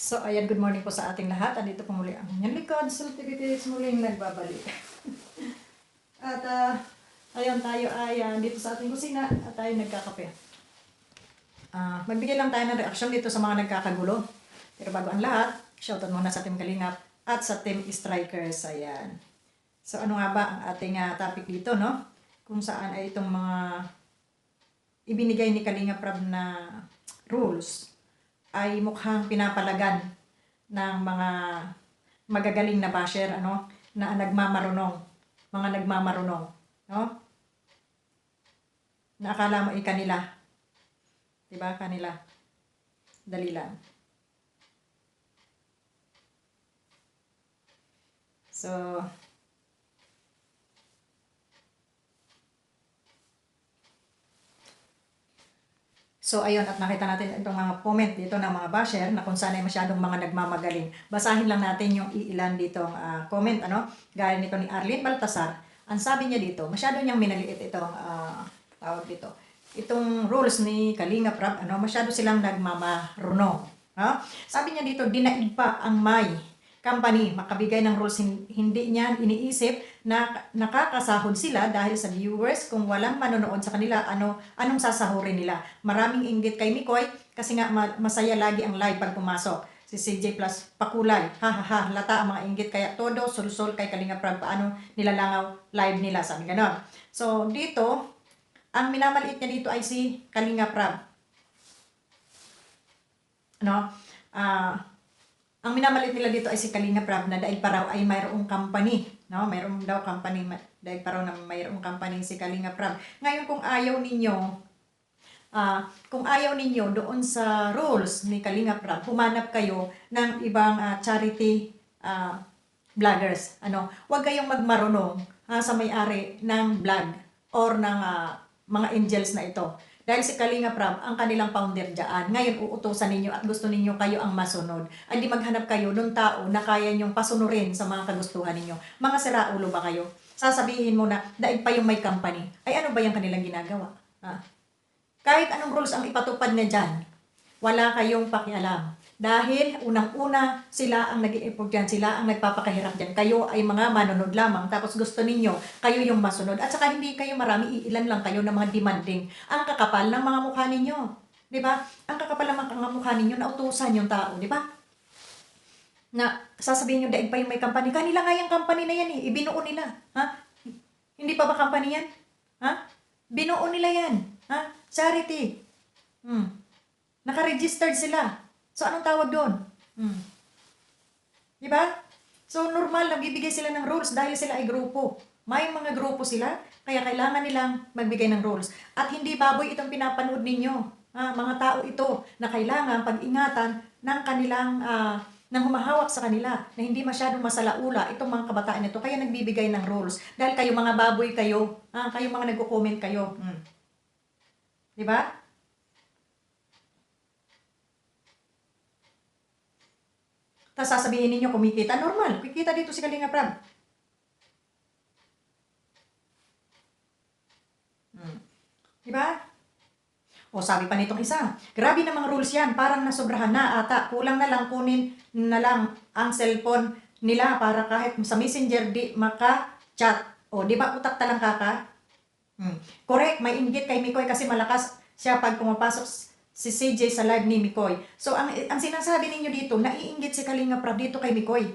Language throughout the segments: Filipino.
So, ayan, good morning po sa ating lahat. Andito po muli ang inyong likod. Sultivities muling nagbabalik. At, ayun, tayo ay dito sa ating kusina at tayo nagkakape. Magbigay lang tayo ng reaksyon dito sa mga nagkakagulo. Pero bago ang lahat, shoutout muna sa Team Kalingap at sa Team Strikers. Ayan. So, ano nga ba ang ating topic dito, no? Kung saan ay itong mga ibinigay ni Kalingap Rab na rules ay mukhang pinapalagan ng mga magagaling na basher, na nagmamarunong, mga nagmamarunong, no? Na akala mo kanila, 'di ba? Kanila. Dali lang. So, ayun, at nakita natin itong mga comment dito ng mga basher na kung saan ay masyadong mga nagmamagaling. Basahin lang natin yung iilan dito comment, gaya nito ni Arlene Baltasar. Ang sabi niya dito, masyado niyang minaliit itong tawag dito. Itong rules ni Kalingap Rab, masyado silang nagmamarunong. Sabi niya dito, dinaig pa ang may company makabigay ng rules, hindi niya iniisip na nakakasahod sila dahil sa viewers. Kung walang manonood sa kanila, anong sasahurin nila? Maraming inggit kay Mikoy kasi nga masaya lagi ang live pag pumasok. Si CJ Plus pakulay, ha, lata ang mga inggit, kaya todo sulsol kay Kalingap Rab, paano nilalangaw live nila, sabi ganon. So dito, ang minamaliit niya dito ay si Kalingap Rab. Ang minamalit nila dito ay si Kalingap Rab na dahil pa raw ay mayroong company. Mayroong daw company, dahil pa raw na mayroong company si Kalingap Rab. Ngayon kung ayaw ninyo doon sa rules ni Kalingap Rab, humanap kayo ng ibang charity vloggers. Huwag kayong magmarunong sa may-ari ng vlog or ng mga angels na ito. Dahil si Kalingap Rab ang kanilang founder dyan. Ngayon uutusan ninyo at gusto ninyo kayo ang masunod. Ay di maghanap kayo ng tao na kaya nyong pasunurin sa mga kagustuhan ninyo. Mga siraulo ba kayo? Sasabihin mo na daig pa yung may company. Ay ano ba yung kanilang ginagawa? Kahit anong rules ang ipatupad na dyan, wala kayong pakialam. Dahil unang-una sila ang nag-i-effort dyan, sila ang nagpapakahirap dyan. Kayo ay mga manonood lamang, tapos gusto ninyo, kayo yung masunod. At saka hindi kayo marami, ilan lang kayo ng mga demanding. Ang kakapal ng mga mukha ninyo. Di ba? Ang kakapal ng mga mukha ninyo, nautusan yung tao, di ba? Na sasabihin nyo, daig pa yung may company. Kanila nga yung company na yan eh. Ibinuo nila. Hindi pa ba company yan? Binuo nila yan. Charity. Naka-registered sila. So, anong tawag doon? Diba? So, normal, nagbibigay sila ng rules dahil sila ay grupo. May mga grupo sila, kaya kailangan nilang magbigay ng rules. At hindi baboy itong pinapanood ninyo. Mga tao ito na kailangan pag-ingatan ng kanilang, ng humahawak sa kanila, na hindi masyadong masalaula itong mga kabataan nito. Kaya nagbibigay ng rules. Dahil kayo mga baboy kayo, kayo mga nagko-comment kayo. Diba? Tapos sasabihin ninyo kumikita. Normal, kikita dito si Kalingap Rab. Diba? O sabi pa nitong isa, grabe na mga rules yan, parang nasobrahan na ata. Kulang na lang, kunin na lang ang cellphone nila para kahit sa messenger di maka-chat. O di ba utak talang kaka? Correct, may inggit kay Mikoy kasi malakas siya pag pumapasok si CJ sa live ni Mikoy. So, ang sinasabi ninyo dito, naiinggit si Kalingap Rab dito kay Mikoy.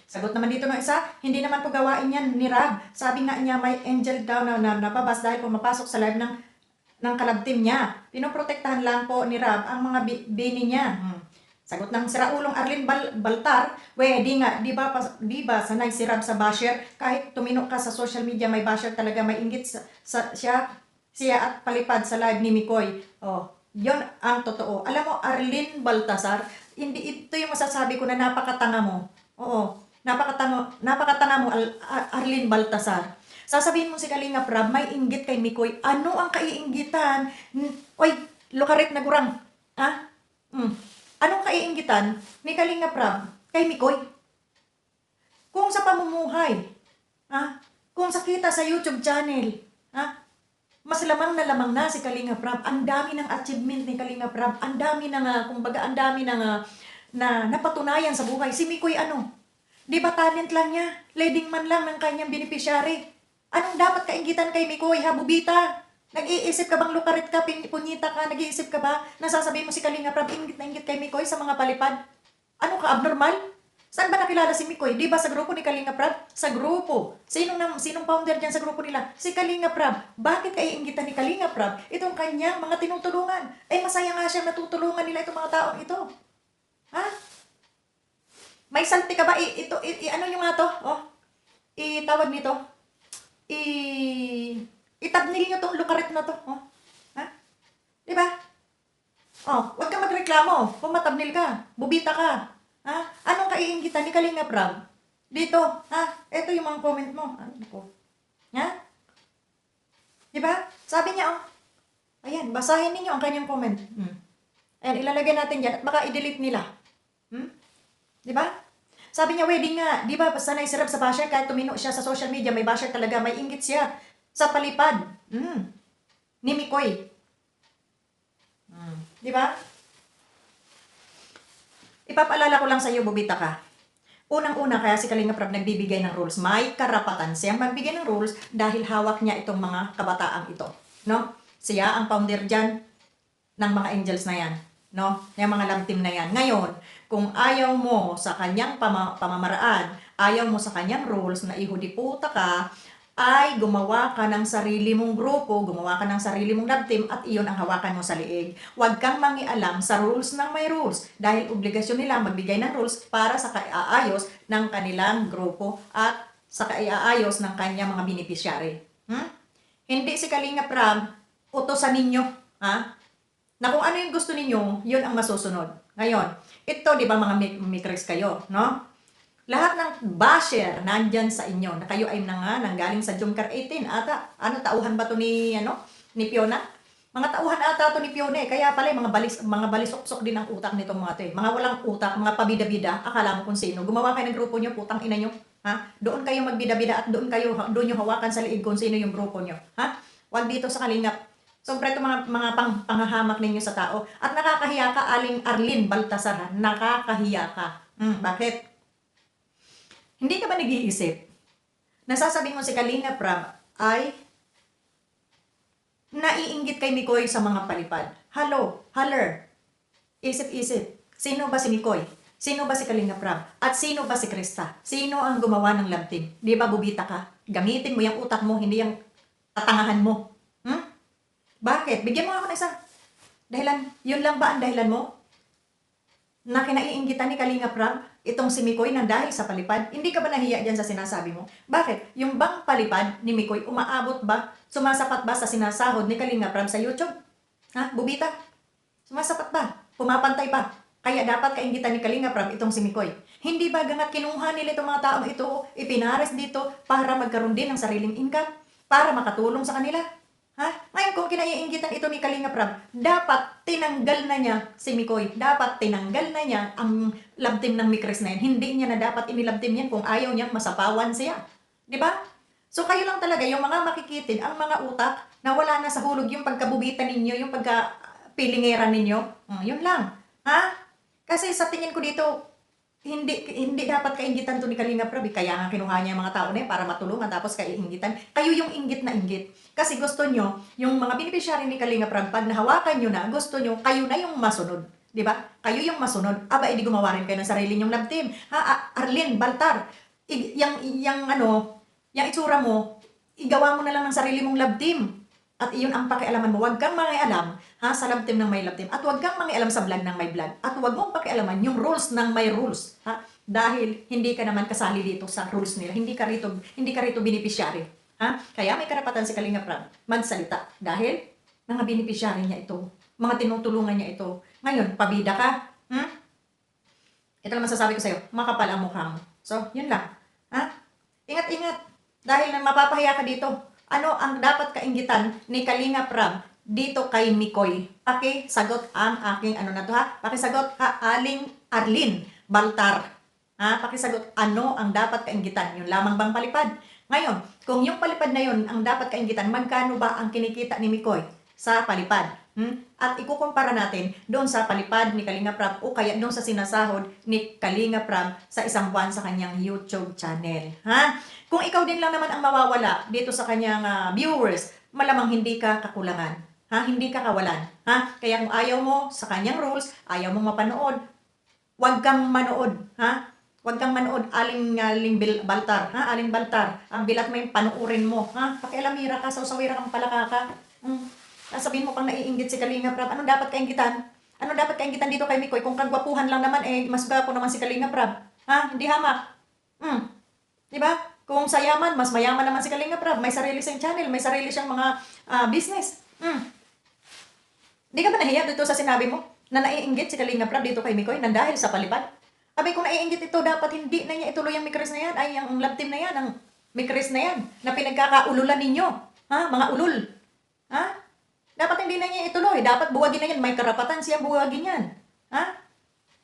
Sagot naman dito ng isa, hindi naman po gawain yan ni Rab. Sabi nga niya, may angel daw na nababas dahil pumapasok sa live ng kalab team niya. Pinoprotektahan lang po ni Rab ang mga bini niya. Sagot ng siraulong Arlene Baltar, di ba sanay si Rab sa basher? Kahit tumino ka sa social media, may basher talaga, may inggit siya at palipad sa live ni Mikoy. Yon ang totoo. Alam mo, Arlene Baltasar, hindi ito yung masasabi ko na napakatanga mo. Napakatanga mo, Arlene Baltasar. Sasabihin mo si Kalingap Rab, may inggit kay Mikoy. Ano ang kaiinggitan? Oy, lukarit na gurang. Anong kaiinggitan ni Kalingap Rab kay Mikoy? Kung sa pamumuhay, kung sa kita sa YouTube channel, mas lamang na si Kalinga Prab. Ang dami ng achievement ni Kalinga Prab. Ang dami ng, kumbaga, ang dami ng na napatunayan sa buhay. Si Mikoy ano? Di ba talent lang niya? Leading man lang ng kanyang beneficiary. Anong dapat kainggitan kay Mikoy, ha, Bubita? Nag-iisip ka bang lukarit ka, punyita ka, nag-iisip ka ba? Nasasabihin mo si Kalinga Prab, ingit na ingit kay Mikoy sa mga palipad. Ano ka, abnormal? Saan ba nakilala si Mikoy? Di ba sa grupo ni Kalinga Prab? Sa grupo. Sinong founder dyan sa grupo nila? Si Kalinga Prab. Bakit kaiinggitan ni Kalinga Prab itong kanyang mga tinutulungan? Eh masaya nga siya natutulungan nila itong mga taong ito. Ha? May salti ka ba? Ano yung nga to? Oh, itawag nito. Itabnil nyo tong lukarit na to. Oh. Ha? Di ba? Oh, wag ka magreklamo. Pumatabnil ka. Bubita ka. Ha? Anong kaiinggitan ni Kalinga Prab? Dito, ha? Ito yung mga comment mo. Ano ko? Ha? Di ba? Sabi niya, oh. Ayan, basahin ninyo ang kanyang comment. Ayan, ilalagay natin dyan at baka i-delete nila. Di ba? Sabi niya, wedding nga. Di ba, sanay sirap sa basher kahit tumino siya sa social media, may basher talaga, may inggit siya sa palipad. Ni Mikoy. Di ba? Ipapaalala ko lang sa iyo, Bubita ka. Unang-una, kaya si Kalinga Prab nagbibigay ng rules. May karapatan siyang magbigay ng rules dahil hawak niya itong mga kabataang ito. No? Siya ang founder dyan ng mga angels na yan. No? Yung mga love team na yan. Ngayon, kung ayaw mo sa kanyang pamamaraan, ayaw mo sa kanyang rules na ihudiputa ka, ay gumawa ka ng sarili mong grupo, gumawa ka ng sarili mong love team at iyon ang hawakan mo sa liig. Huwag kang mangialam sa rules ng may rules dahil obligasyon nila magbigay ng rules para sa kaiaayos ng kanilang grupo at sa kaiaayos ng kanyang mga beneficiary. Hindi si Kalinga Prab utosan ninyo, ha? Na kung ano yung gusto ninyo, yun ang masusunod. Ngayon, ito, di ba mga mikris kayo, no? Lahat ng basher nandyan sa inyo na kayo ay nanggaling sa Jumcar 18 ata. Ano, tauhan ba to ni Fiona? Mga tauhan ata to ni Fiona eh. Kaya pala mga balisok-sok din ang utak nitong mga to eh. Mga walang utak, mga pabida-bida, akala mo kung sino. Gumawa kayo ng grupo nyo, putang ina nyo. Ha? Doon kayo magbida-bida at doon nyo hawakan sa liig kung sino yung grupo nyo. Ha? Huwag dito sa Kalingap. Siyempre ito mga panghahamak ninyo sa tao. At nakakahiya ka, Aling Arlene Baltasar. Nakakahiya ka. Bakit? Hindi ka ba nag-iisip? Nasasabi mo si Kalinga Prab ay naiinggit kay Mikoy sa mga palipad. Haller. Isip-isip. Sino ba si Mikoy? Sino ba si Kalinga Prab? At sino ba si Krista? Sino ang gumawa ng love team? Di ba Bubita ka? Gamitin mo yung utak mo, hindi yung tatangahan mo. Bakit? Bigyan mo ako ng isang dahilan. Yun lang ba ang dahilan mo? Na kinaiinggitan ni Kalinga Prab itong si Mikoy na dahil sa palipad. Hindi ka ba nahiya dyan sa sinasabi mo? Bakit? Yung bang palipad ni Mikoy, umaabot ba? Sumasapat ba sa sinasahod ni Kalinga Prab sa YouTube? Ha? Bubita? Sumasapat ba? Pumapantay ba? Kaya dapat kainggitan ni Kalinga Prab itong si Mikoy. Hindi ba gangat kinuha nila itong mga taong ito, ipinares dito para magkaroon din ng sariling income? Para makatulong sa kanila? Ha? Ngayon kung kinaiinggitan ito ni Kalinga Prab, dapat tinanggal na niya si Mikoy. Dapat tinanggal na niya ang love team ng Mikris na yan. Hindi niya na dapat inilove team yan kung ayaw niyang masapawan siya. Di ba? So kayo lang talaga, yung mga makikitin, ang mga utak na wala na sa hulog yung pagkabubitan ninyo, yung pagkapilingeran ninyo. Yun lang. Ha? Kasi sa tingin ko dito, hindi dapat kainggitan to ni Kalinga Prab. Kaya nga kinuha niya yung mga tao na yan para matulungan tapos kaiinggitan. Kayo yung inggit na inggit. Kasi gusto nyo, yung mga beneficiary ni Kalinga Prab, pag nahawakan nyo na, gusto nyo, kayo na yung masunod. Di ba? Kayo yung masunod. Aba, edi gumawa rin kayo ng sarili nyong love team. Ha, Arlene, Baltar, yung itsura mo, igawa mo na lang ng sarili mong love team. At iyon ang pakialaman mo. Huwag kang mangialam sa love team ng may love team. At huwag kang mangialam sa vlog ng may vlog. At huwag mong pakialaman yung rules ng may rules. Ha? Dahil hindi ka naman kasali dito sa rules nila. Hindi ka rito beneficiary. Ha? Kaya may karapatan si Kalinga Prab magsalita. Dahil mga beneficiary niya ito. Mga tinutulungan niya ito. Ngayon, pabida ka. Ito lang masasabi ko sa'yo. Makapal ang mukha mo. So, yun lang. Ha? Ingat-ingat. Dahil mapapahiya ka dito. Ano ang dapat kainggitan ni Kalinga Prab dito kay Mikoy? Pakisagot ang aking Pakisagot Aling Arlene Baltar. Pakisagot ano ang dapat kainggitan? Yung lamang bang palipad? Ngayon, kung yung palipad na yun ang dapat kainggitan, magkano ba ang kinikita ni Mikoy sa palipad? At ikukumpara natin doon sa palipad ni Kalinga Prab o kaya doon sa sinasahod ni Kalinga Prab sa isang buwan sa kanyang YouTube channel. Ha? Kung ikaw din lang naman ang mawawala dito sa kanyang viewers, malamang hindi ka kakulangan. Ha? Hindi ka kawalan. Ha? Kaya kung ayaw mo sa kanyang rules, ayaw mong mapanood, huwag kang manood. Ha? Huwag kang manood, aling baltar. Ha? Aling baltar. Ang bilat mo yung panuurin mo. Ha? Pakialamira ka, sausawira kang palaka ka. Sasabihin mo pang naiinggit si Kalinga Prab. Anong dapat kainggitan? Anong dapat kainggitan dito kay Mikoy? Kung kagwapuhan lang naman, mas gwapo naman si Kalinga Prab. Ha? Hindi hamak. Diba? Kung sa yaman, mas mayaman naman si Kalinga Prab. May sarili siyang channel, may sarili siyang mga business. Di ka ba nahiya dito sa sinabi mo na naiinggit si Kalinga Prab dito kay Mikoy nang dahil sa palipad? Abay, kung naiinggit ito, dapat hindi na niya ituloy ang Mikris na yan. Ay, ang love team na yan, ang Mikris na yan, na pinagkakaululan ninyo. Ha? Mga ulol. Ha? Dapat hindi na niya ituloy. Dapat buwagin na yan. May karapatan siya buwagin yan. Ha?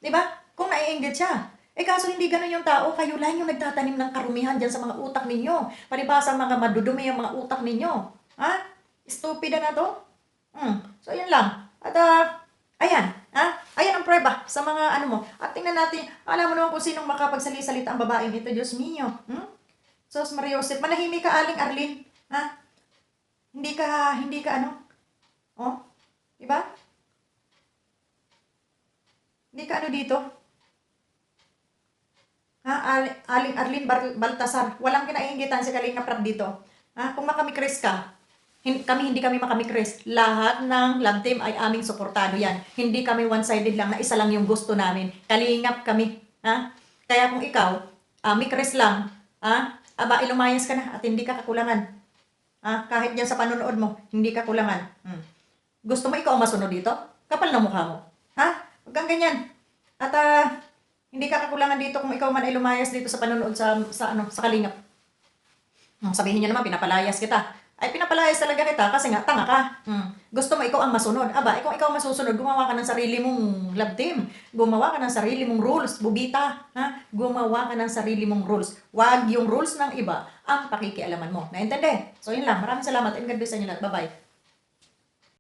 Diba? Kung naiinggit siya. Kaso hindi ganun yung tao. Kayo lang yung nagtatanim ng karumihan dyan sa mga utak ninyo. Palibasa mga madudumi yung mga utak ninyo. Ha? Stupida na to. So, yan lang. At, ayan. Ha? Ayan ang prueba sa mga ano mo. At tingnan natin, alam mo naman kung sinong makapagsalita ang babaeng ito. Diyos mio. Sos Mariosep. Manahimik ka, Aling Arlene. Ha? Hindi ka ano? Oh? Diba? Hindi ka ano dito? Ha? Aling Arlene Baltasar. Walang kinainggitan si Kalinga Prab dito. Ha? Kung makamikris ka, hindi kami makamikris. Lahat ng love team ay aming suportado yan. Hindi kami one-sided lang na isa lang yung gusto namin. Kalingap kami. Ha? Kaya kung ikaw, mikris lang, aba, ilumayas ka na at hindi ka kakulangan. Kahit dyan sa panonood mo, hindi ka kulangan. Gusto mo ikaw ang masunod dito? Kapal na mukha mo. Ha? Huwag kang ganyan. At hindi ka kakulangan dito kung ikaw man ay lumayas dito sa panonood sa Kalingap. Sabihin niyo naman, pinapalayas kita. Ay, pinapalayas talaga kita kasi nga, tanga ka. Gusto mo ikaw ang masunod. Aba, kung ikaw ang masusunod, gumawa ka ng sarili mong love team. Gumawa ka ng sarili mong rules. Bubita. Ha? Gumawa ka ng sarili mong rules. Huwag yung rules ng iba ang pakikialaman mo. Naintindi? So, yun lang. Maraming salamat and God bless sa inyo lahat. Bye-bye.